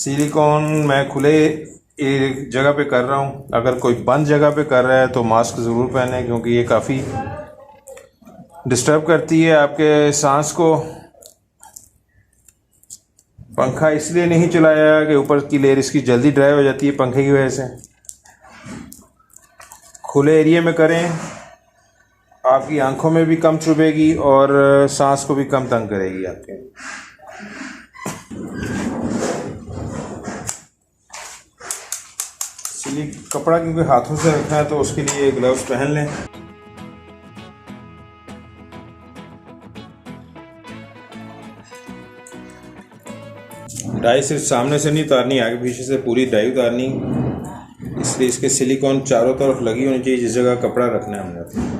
Silicon मैं खुले एक जगह पे कर रहा हूँ. अगर कोई बंद जगह पे कर रहा है तो मास्क ज़रूर पहने, क्योंकि ये काफ़ी डिस्टर्ब करती है आपके सांस को. पंखा इसलिए नहीं चलाया कि ऊपर की लेयर इसकी जल्दी ड्राई हो जाती है पंखे की वजह से. खुले एरिया में करें, आपकी आंखों में भी कम चुभेगी और सांस को भी कम तंग करेगी आपके. इसलिए कपड़ा क्योंकि हाथों से रखना है तो उसके लिए ग्लव्स पहन लें. डाई सिर्फ सामने से नहीं उतारनी, आगे पीछे से पूरी डाई उतारनी. इसलिए इसके सिलिकॉन चारों तरफ लगी होनी चाहिए जिस जगह कपड़ा रखना है हमने.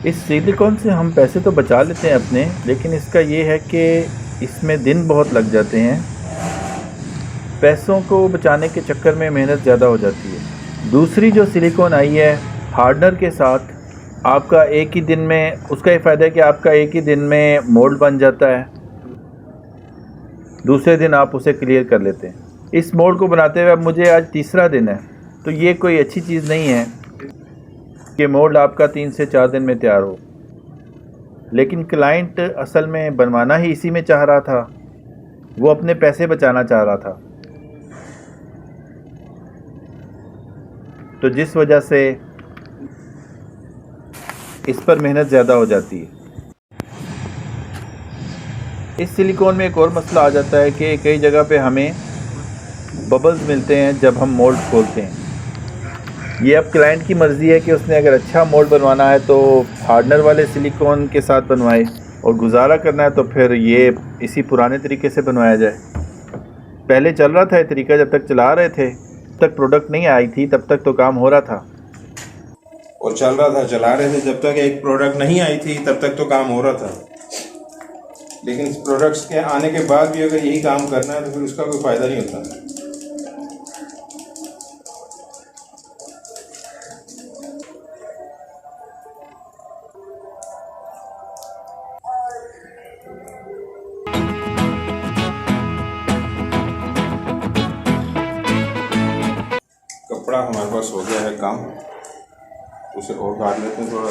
इस सिलिकॉन से हम पैसे तो बचा लेते हैं अपने, लेकिन इसका ये है कि इसमें दिन बहुत लग जाते हैं. पैसों को बचाने के चक्कर में मेहनत ज़्यादा हो जाती है. दूसरी जो सिलिकॉन आई है हार्डनर के साथ, आपका एक ही दिन में, उसका ये फ़ायदा है कि आपका एक ही दिन में मोल्ड बन जाता है, दूसरे दिन आप उसे क्लियर कर लेते हैं. इस मोल्ड को बनाते हुए अब मुझे आज तीसरा दिन है, तो ये कोई अच्छी चीज़ नहीं है कि मोल्ड आपका 3 से 4 दिन में तैयार हो. लेकिन क्लाइंट असल में बनवाना ही इसी में चाह रहा था, वो अपने पैसे बचाना चाह रहा था, तो जिस वजह से इस पर मेहनत ज़्यादा हो जाती है. इस सिलिकॉन में एक और मसला आ जाता है कि कई जगह पे हमें बबल्स मिलते हैं जब हम मोल्ड खोलते हैं. ये अब क्लाइंट की मर्ज़ी है कि उसने अगर अच्छा मोल्ड बनवाना है तो हार्डनर वाले सिलिकॉन के साथ बनवाए, और गुजारा करना है तो फिर ये इसी पुराने तरीके से बनवाया जाए. पहले चल रहा था ये तरीका, जब तक चला रहे थे, तब तक प्रोडक्ट नहीं आई थी, तब तक तो काम हो रहा था. और चल रहा था, चला रहे थे, जब तक एक प्रोडक्ट नहीं आई थी तब तक तो काम हो रहा था. लेकिन प्रोडक्ट्स के आने के बाद भी अगर यही काम करना है तो फिर उसका कोई फ़ायदा नहीं होता. कपड़ा हमारे पास हो गया है काम, उसे और काट लेते हैं थोड़ा.